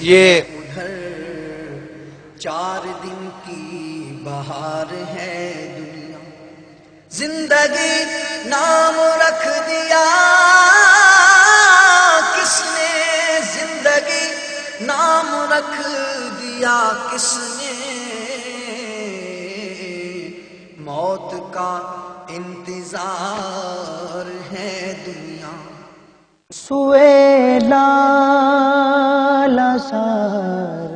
یہ 4 دن کی بہار ہے دنیا، زندگی نام رکھ دیا کس نے، زندگی نام رکھ دیا کس نے، موت کا انتظار ہے دنیا۔ سوے لال سار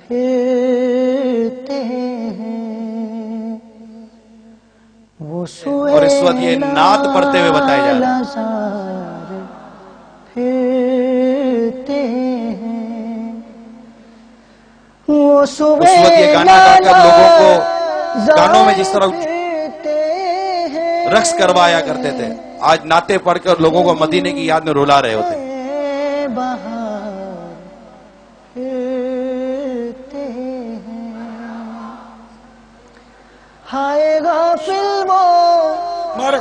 پھرتے ہیں وہ، سوے اور اس وقت یہ نعت پڑھتے ہوئے بتائے جا رہے ہیں، سار پھرتے ہیں وہ، سوے اس وقت یہ گانا گا کر لوگوں کو گانوں میں جس طرح رقص کروایا کرتے تھے، آج نعتیں پڑھ کر لوگوں کو مدینے کی یاد میں رلا رہے ہوتے ہیں۔ ہائے غافل وہ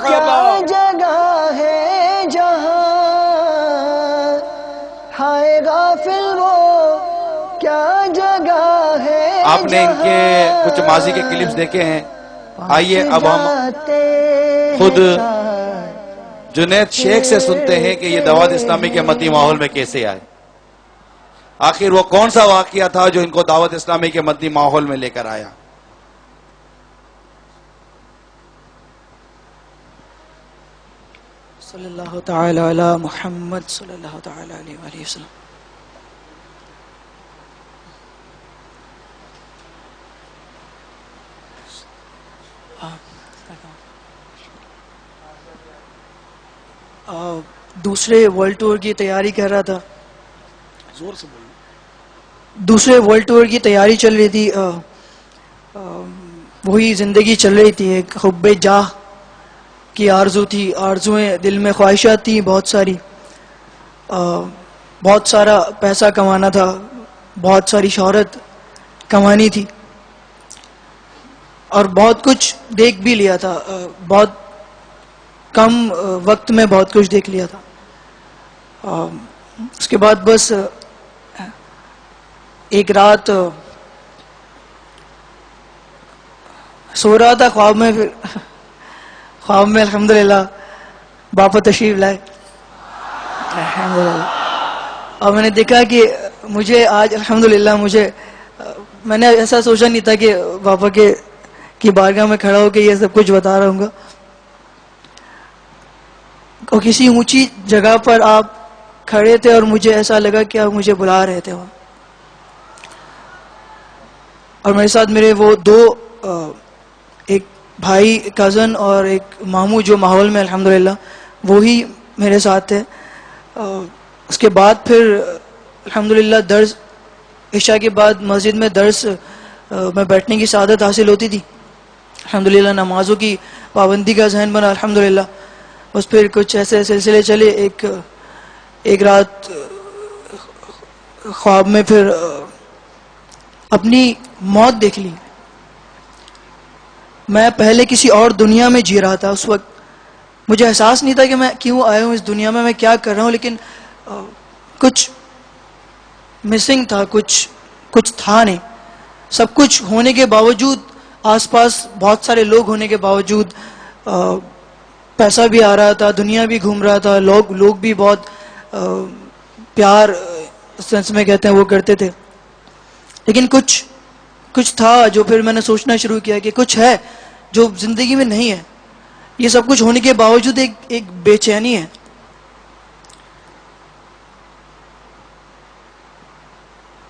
کیا جگہ ہے جہاں، ہائے غافل وہ کیا جگہ ہے۔ آپ نے ان کے کچھ ماضی کے کلپس دیکھے ہیں، آئیے اب ہم خود جنید شیخ سے سنتے ہیں کہ یہ دعوت اسلامی کے مدنی ماحول میں کیسے آئے، آخر وہ کون سا واقعہ تھا جو ان کو دعوت اسلامی کے مدنی ماحول میں لے کر آیا۔ صلی اللہ تعالی علی محمد صلی اللہ تعالی علیہ وآلہ وسلم۔ دوسرے ورلڈ ٹور کی تیاری کر رہا تھا، زور سے بولو، دوسرے ورلڈ ٹور کی تیاری چل رہی تھی، وہی زندگی چل رہی تھی، ایک حب جاہ کی آرزو تھی، آرزویں دل میں، خواہشات تھیں بہت ساری، بہت سارا پیسہ کمانا تھا، بہت ساری شہرت کمانی تھی، اور بہت کچھ دیکھ بھی لیا تھا، بہت کم وقت میں بہت کچھ دیکھ لیا تھا۔ اس کے بعد بس ایک رات سو رہا تھا، خواب میں، پھر خواب میں الحمدللہ باپا تشریف لائے الحمدللہ، اور میں نے دیکھا کہ مجھے آج الحمدللہ میں نے ایسا سوچا نہیں تھا کہ باپا کی بارگاہ میں کھڑا ہو کے یہ سب کچھ بتا رہا ہوں گا، اور کسی اونچی جگہ پر آپ کھڑے تھے اور مجھے ایسا لگا کہ آپ مجھے بلا رہے تھے وہاں، اور میرے ساتھ میرے وہ دو، ایک بھائی کزن اور ایک ماموں جو ماحول میں الحمدللہ وہی میرے ساتھ تھے۔ اس کے بعد پھر الحمدللہ درس، عشاء کے بعد مسجد میں درس میں بیٹھنے کی سعادت حاصل ہوتی تھی، الحمدللہ نمازوں کی پابندی کا ذہن بنا الحمدللہ۔ بس پھر کچھ ایسے سلسلے چلے، ایک رات خواب میں پھر اپنی موت دیکھ لی۔ میں پہلے کسی اور دنیا میں جی رہا تھا، اس وقت مجھے احساس نہیں تھا کہ میں کیوں آیا ہوں اس دنیا میں کیا کر رہا ہوں، لیکن کچھ مسنگ تھا، کچھ تھا نہیں، سب کچھ ہونے کے باوجود، آس پاس بہت سارے لوگ ہونے کے باوجود، پیسہ بھی آ رہا تھا، دنیا بھی گھوم رہا تھا، لوگ بھی بہت پیار سینس میں کہتے ہیں وہ کرتے تھے، لیکن کچھ تھا جو پھر میں نے سوچنا شروع کیا کہ کچھ ہے جو زندگی میں نہیں ہے، یہ سب کچھ ہونے کے باوجود ایک بے چینی ہے۔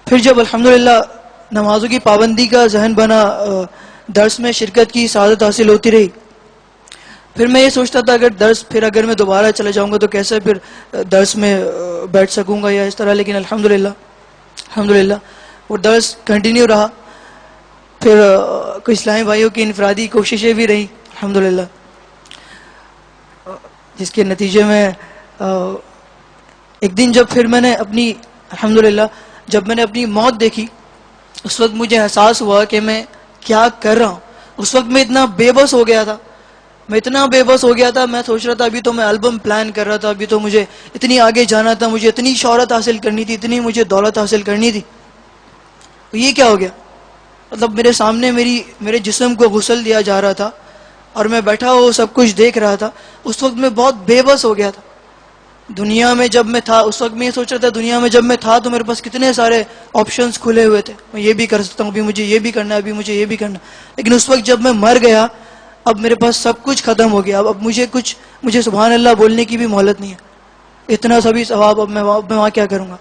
پھر جب الحمدللہ نمازوں کی پابندی کا ذہن بنا، درس میں شرکت کی سعادت حاصل ہوتی رہی، پھر میں یہ سوچتا تھا اگر میں دوبارہ چلا جاؤں گا تو کیسے پھر درس میں بیٹھ سکوں گا یا اس طرح، لیکن الحمدللہ وہ درس کنٹینیو رہا۔ پھر کچھ اسلامی بھائیوں کی انفرادی کوششیں بھی رہیں الحمدللہ، جس کے نتیجے میں ایک دن جب پھر میں نے الحمدللہ جب میں نے اپنی موت دیکھی، اس وقت مجھے احساس ہوا کہ میں کیا کر رہا ہوں۔ اس وقت میں اتنا بے بس ہو گیا تھا میں اتنا بے بس ہو گیا تھا. میں سوچ رہا تھا ابھی تو میں البم پلان کر رہا تھا, ابھی تو مجھے اتنی آگے جانا تھا, مجھے اتنی شہرت حاصل کرنی تھی, اتنی مجھے دولت حاصل کرنی تھی. یہ کیا ہو گیا؟ مطلب میرے سامنے میرے جسم کو غسل دیا جا رہا تھا اور میں بیٹھا وہ سب کچھ دیکھ رہا تھا. اس وقت میں بہت بے بس ہو گیا تھا. دنیا میں جب میں تھا اس وقت میں یہ سوچ رہا تھا دنیا میں جب میں تھا تو میرے پاس کتنے سارے آپشنز کھلے ہوئے تھے, میں یہ بھی کر سکتا ہوں, ابھی مجھے یہ بھی کرنا ہے, ابھی مجھے یہ بھی کرنا. لیکن اس وقت جب میں مر گیا اب میرے پاس سب کچھ ختم ہو گیا. اب مجھے سبحان اللہ بولنے کی بھی مہلت نہیں ہے. اتنا سبھی ثواب اب میں وہاں کیا کروں گا.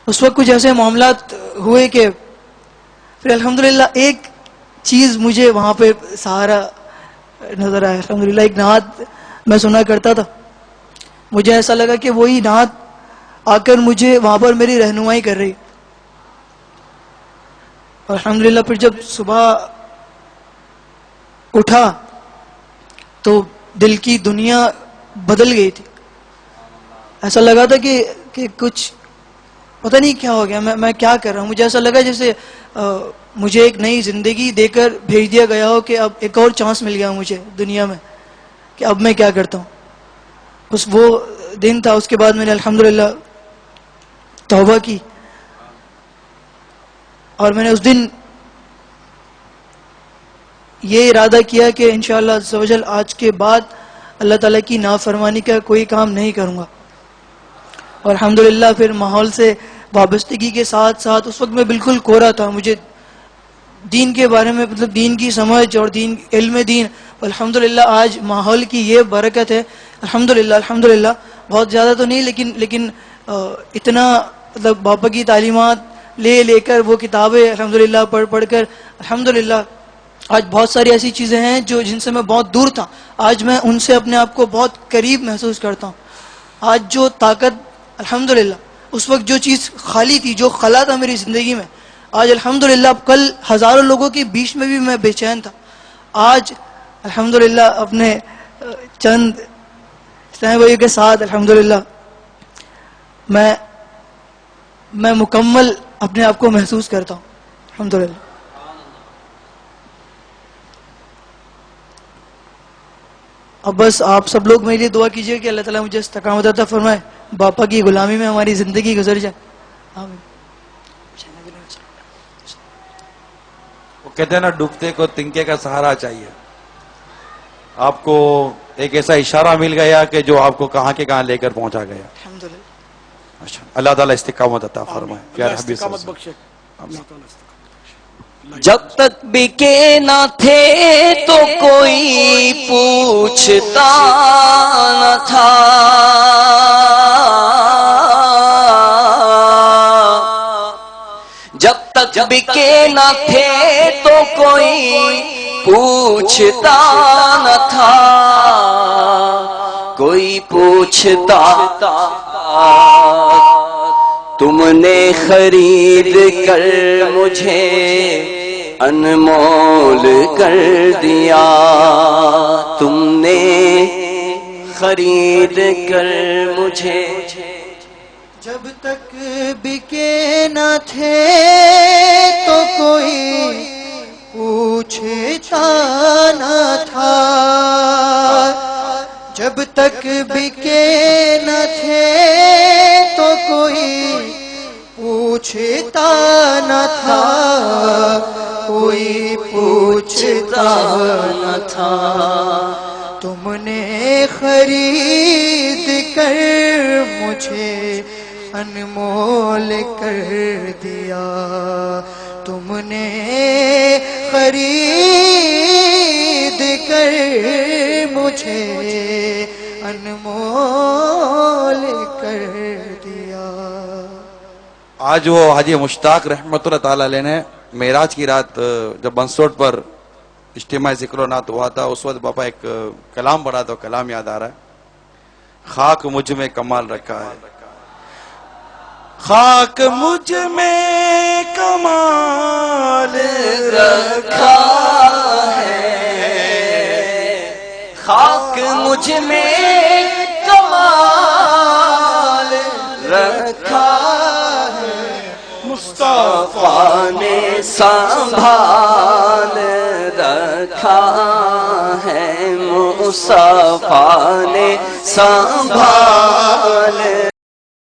اس وقت کچھ ایسے معاملات ہوئے کہ پھر الحمدللہ ایک چیز مجھے وہاں پہ سہارا نظر آیا. الحمدللہ ایک نعت میں سنا کرتا تھا, مجھے ایسا لگا کہ وہی نعت آ کر مجھے وہاں پر میری رہنمائی کر رہی. اور الحمدللہ پھر جب صبح اٹھا تو دل کی دنیا بدل گئی تھی. ایسا لگا تھا کہ کچھ پتہ نہیں کیا ہو گیا, میں کیا کر رہا ہوں. مجھے ایسا لگا جیسے مجھے ایک نئی زندگی دے کر بھیج دیا گیا ہو کہ اب ایک اور چانس مل گیا مجھے دنیا میں کہ اب میں کیا کرتا ہوں. بس وہ دن تھا. اس کے بعد میں نے الحمدللہ توبہ کی اور میں نے اس دن یہ ارادہ کیا کہ انشاءاللہ عز و جل آج کے بعد اللہ تعالیٰ کی نافرمانی کا کوئی کام نہیں کروں گا. اور الحمدللہ پھر ماحول سے وابستگی کے ساتھ ساتھ اس وقت میں بالکل کوڑا تھا. مجھے دین کے بارے میں مطلب دین کی سمجھ اور علم دین الحمدللہ آج ماحول کی یہ برکت ہے. الحمدللہ بہت زیادہ تو نہیں لیکن اتنا مطلب باپا کی تعلیمات لے کر وہ کتابیں الحمدللہ پڑھ کر الحمدللہ آج بہت ساری ایسی چیزیں ہیں جن سے میں بہت دور تھا, آج میں ان سے اپنے آپ کو بہت قریب محسوس کرتا ہوں. آج جو طاقت الحمدللہ اس وقت جو چیز خالی تھی, جو خلا تھا میری زندگی میں, آج الحمدللہ کل ہزاروں لوگوں کے بیچ میں بھی میں بے چین تھا. آج الحمدللہ اپنے چند اسلامی بھائیوں کے ساتھ الحمدللہ میں مکمل اپنے آپ کو محسوس کرتا ہوں الحمدللہ. اب بس آپ سب لوگ میرے لیے دعا کیجئے کہ اللہ تعالیٰ مجھے استقامت عطا فرمائے, باپا کی غلامی میں ہماری زندگی گزر جائے. آمین. وہ کہتے ہیں نا ڈوبتے کو تنکے کا سہارا چاہیے. آپ کو ایک ایسا اشارہ مل گیا کہ جو آپ کو کہاں کے کہاں لے کر پہنچا گیا. الحمدللہ. اللہ تعالیٰ استقامت عطا فرمائے. پیارے حبیب صلی اللہ علیہ وسلم. جب تک بکے نہ تھے تو کوئی پوچھتا نہ تھا, جب تک بکے نہ تھے تو کوئی پوچھتا نہ تھا, کوئی پوچھتا تم نے خرید کر مجھے انمول کر دیا, تم نے خرید کر مجھے. جب تک بکے نہ تھے تو کوئی پوچھتا نہ تھا, جب تک بکے نہ تھے تو کوئی پوچھتا نہ تھا, کوئی پوچھتا نہ تھا. تم نے خرید کر مجھے انمول کر دیا, تم نے خرید کر مجھے انمول کر دیا. آج وہ حاجی مشتاق رحمت اللہ تعالی علیہ نے معراج کی رات جب بنسوٹ پر اجتماع ذکر و نعت ہوا تھا, اس وقت باپا ایک کلام پڑھا تو کلام یاد آ رہا ہے. خاک مجھ میں کمال رکھا ہے, خاک مجھ میں کمال رکھا ہے, خاک مجھ میں کمال رکھا ہے, مصطفیٰ نے سنبھال رکھا ہے، مصطفیٰ نے سنبھال